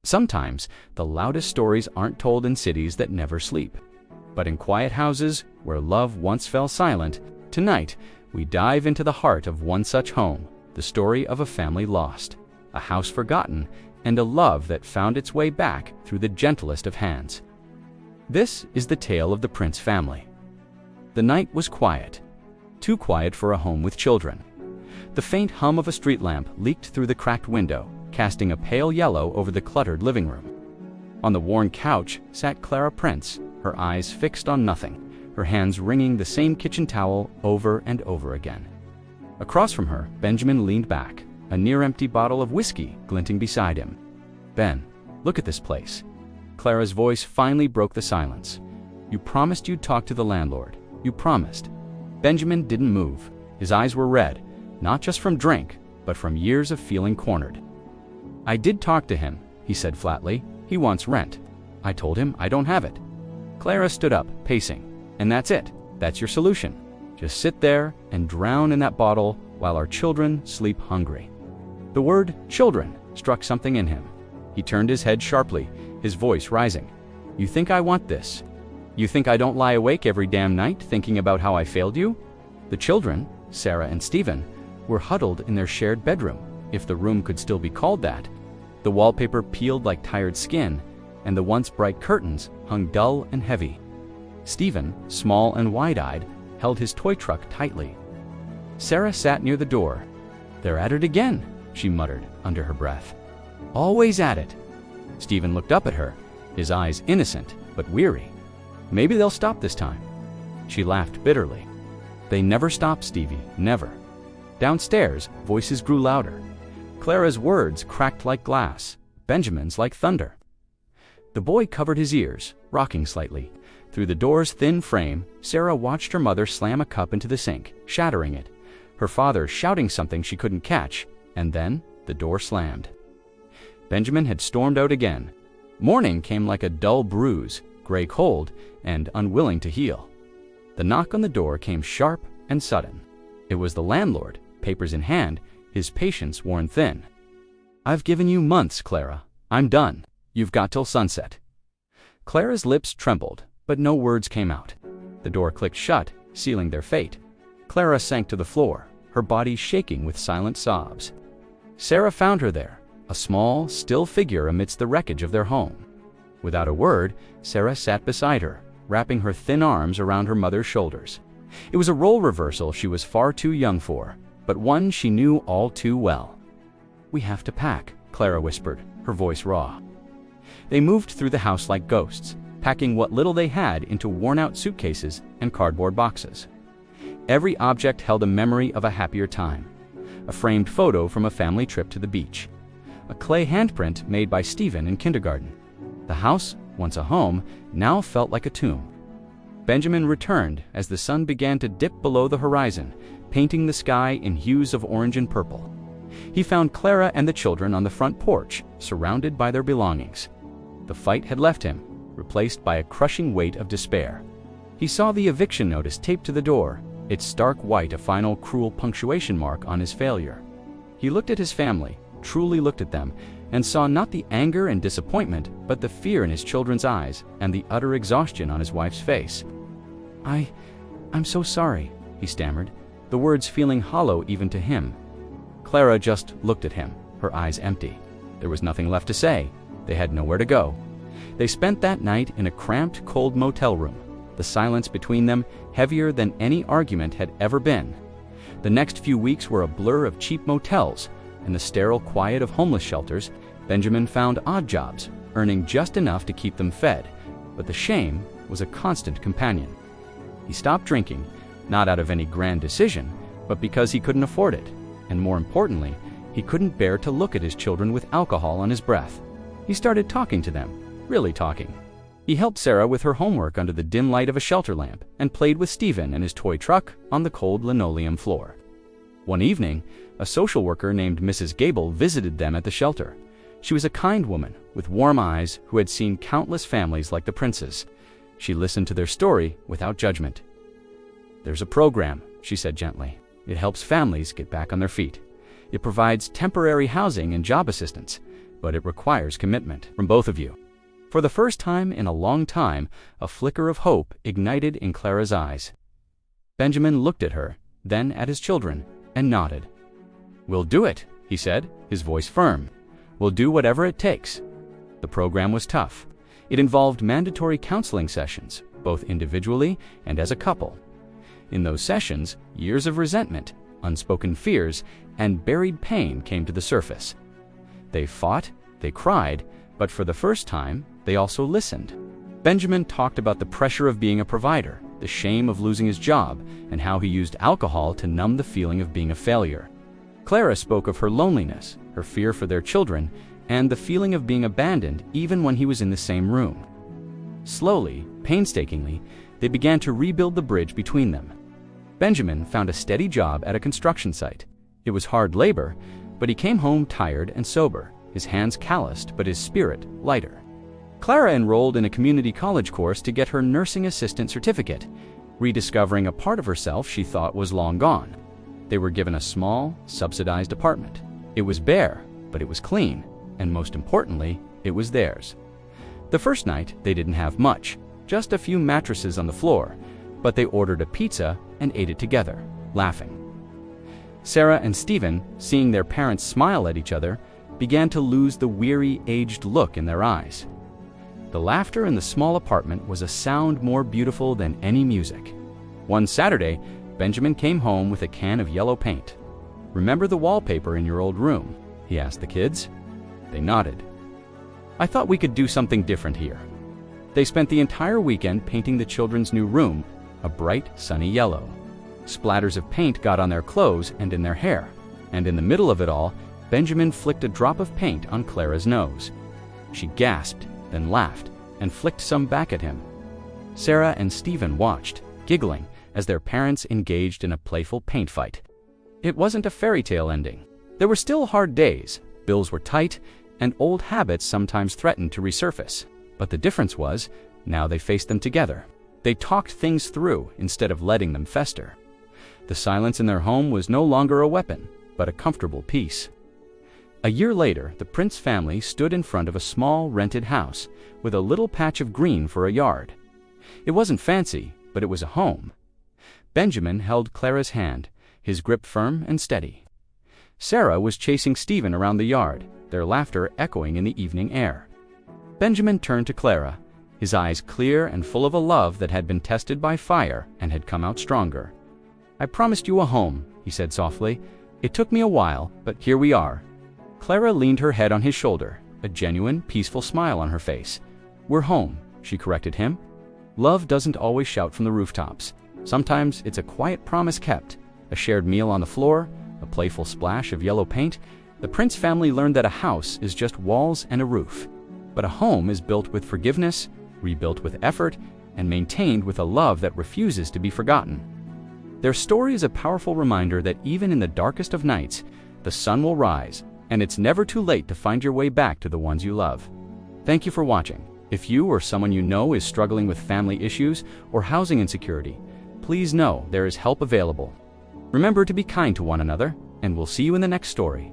Sometimes, the loudest stories aren't told in cities that never sleep, but in quiet houses where love once fell silent. Tonight, we dive into the heart of one such home, the story of a family lost, a house forgotten, and a love that found its way back through the gentlest of hands. This is the tale of the Prince family. The night was quiet, too quiet for a home with children. The faint hum of a street lamp leaked through the cracked window, casting a pale yellow over the cluttered living room. On the worn couch sat Klara Prince, her eyes fixed on nothing, her hands wringing the same kitchen towel over and over again. Across from her, Benjamin leaned back, a near-empty bottle of whiskey glinting beside him. "Ben, look at this place." Klara's voice finally broke the silence. "You promised you'd talk to the landlord. You promised." Benjamin didn't move. His eyes were red, not just from drink, but from years of feeling cornered. "I did talk to him," he said flatly. "He wants rent. I told him I don't have it." Klara stood up, pacing. "And that's it. That's your solution. Just sit there and drown in that bottle while our children sleep hungry." The word children struck something in him. He turned his head sharply, his voice rising. "You think I want this? You think I don't lie awake every damn night thinking about how I failed you?" The children, Sarah and Stephen, were huddled in their shared bedroom, if the room could still be called that. The wallpaper peeled like tired skin, and the once bright curtains hung dull and heavy. Stephen, small and wide-eyed, held his toy truck tightly. Sarah sat near the door. "They're at it again," she muttered under her breath. "Always at it." Stephen looked up at her, his eyes innocent but weary. "Maybe they'll stop this time." She laughed bitterly. "They never stop, Stevie, never." Downstairs, voices grew louder. Klara's words cracked like glass, Benjamin's like thunder. The boy covered his ears, rocking slightly. Through the door's thin frame, Sarah watched her mother slam a cup into the sink, shattering it, her father shouting something she couldn't catch, and then the door slammed. Benjamin had stormed out again. Morning came like a dull bruise, gray cold and unwilling to heal. The knock on the door came sharp and sudden. It was the landlord, papers in hand, his patience worn thin. "I've given you months, Klara. I'm done. You've got till sunset." Klara's lips trembled, but no words came out. The door clicked shut, sealing their fate. Klara sank to the floor, her body shaking with silent sobs. Sarah found her there, a small, still figure amidst the wreckage of their home. Without a word, Sarah sat beside her, wrapping her thin arms around her mother's shoulders. It was a role reversal she was far too young for, but one she knew all too well. "We have to pack," Klara whispered, her voice raw. They moved through the house like ghosts, packing what little they had into worn-out suitcases and cardboard boxes. Every object held a memory of a happier time. A framed photo from a family trip to the beach. A clay handprint made by Stephen in kindergarten. The house, once a home, now felt like a tomb. Benjamin returned as the sun began to dip below the horizon, painting the sky in hues of orange and purple. He found Klara and the children on the front porch, surrounded by their belongings. The fight had left him, replaced by a crushing weight of despair. He saw the eviction notice taped to the door, its stark white a final cruel punctuation mark on his failure. He looked at his family, truly looked at them, and saw not the anger and disappointment, but the fear in his children's eyes and the utter exhaustion on his wife's face. I'm so sorry," he stammered, the words feeling hollow even to him. Klara just looked at him, her eyes empty. There was nothing left to say. They had nowhere to go. They spent that night in a cramped, cold motel room, the silence between them heavier than any argument had ever been. The next few weeks were a blur of cheap motels. In the sterile quiet of homeless shelters, Benjamin found odd jobs, earning just enough to keep them fed, but the shame was a constant companion. He stopped drinking, not out of any grand decision, but because he couldn't afford it, and more importantly, he couldn't bear to look at his children with alcohol on his breath. He started talking to them, really talking. He helped Sarah with her homework under the dim light of a shelter lamp and played with Stephen and his toy truck on the cold linoleum floor. One evening, a social worker named Mrs. Gable visited them at the shelter. She was a kind woman with warm eyes who had seen countless families like the Prince's. She listened to their story without judgment. "There's a program," she said gently. "It helps families get back on their feet. It provides temporary housing and job assistance, but it requires commitment from both of you. For the first time in a long time, a flicker of hope ignited in Klara's eyes. Benjamin looked at her, then at his children, and nodded. "We'll do it," he said, his voice firm. "We'll do whatever it takes." The program was tough. It involved mandatory counseling sessions, both individually and as a couple. In those sessions, years of resentment, unspoken fears, and buried pain came to the surface. They fought, they cried, but for the first time, they also listened. Benjamin talked about the pressure of being a provider, the shame of losing his job, and how he used alcohol to numb the feeling of being a failure. Klara spoke of her loneliness, her fear for their children, and the feeling of being abandoned even when he was in the same room. Slowly, painstakingly, they began to rebuild the bridge between them. Benjamin found a steady job at a construction site. It was hard labor, but he came home tired and sober, his hands calloused but his spirit lighter. Klara enrolled in a community college course to get her nursing assistant certificate, rediscovering a part of herself she thought was long gone. They were given a small, subsidized apartment. It was bare, but it was clean, and most importantly, it was theirs. The first night, they didn't have much, just a few mattresses on the floor, but they ordered a pizza and ate it together, laughing. Sarah and Stephen, seeing their parents smile at each other, began to lose the weary, aged look in their eyes. The laughter in the small apartment was a sound more beautiful than any music. One Saturday, Benjamin came home with a can of yellow paint. "Remember the wallpaper in your old room?" he asked the kids. They nodded. "I thought we could do something different here." They spent the entire weekend painting the children's new room, a bright, sunny yellow. Splatters of paint got on their clothes and in their hair, and in the middle of it all, Benjamin flicked a drop of paint on Klara's nose. She gasped, then laughed, and flicked some back at him. Sarah and Stephen watched, giggling, as their parents engaged in a playful paint fight. It wasn't a fairy tale ending. There were still hard days, bills were tight, and old habits sometimes threatened to resurface. But the difference was, now they faced them together. They talked things through instead of letting them fester. The silence in their home was no longer a weapon, but a comfortable peace. A year later, the Prince family stood in front of a small rented house with a little patch of green for a yard. It wasn't fancy, but it was a home. Benjamin held Klara's hand, his grip firm and steady. Sarah was chasing Stephen around the yard, their laughter echoing in the evening air. Benjamin turned to Klara, his eyes clear and full of a love that had been tested by fire and had come out stronger. "I promised you a home," he said softly. "It took me a while, but here we are." Klara leaned her head on his shoulder, a genuine, peaceful smile on her face. "We're home," she corrected him. Love doesn't always shout from the rooftops. Sometimes it's a quiet promise kept, a shared meal on the floor, a playful splash of yellow paint. The Prince family learned that a house is just walls and a roof. But a home is built with forgiveness, rebuilt with effort, and maintained with a love that refuses to be forgotten. Their story is a powerful reminder that even in the darkest of nights, the sun will rise, and it's never too late to find your way back to the ones you love. Thank you for watching. If you or someone you know is struggling with family issues or housing insecurity, please know there is help available. Remember to be kind to one another, and we'll see you in the next story.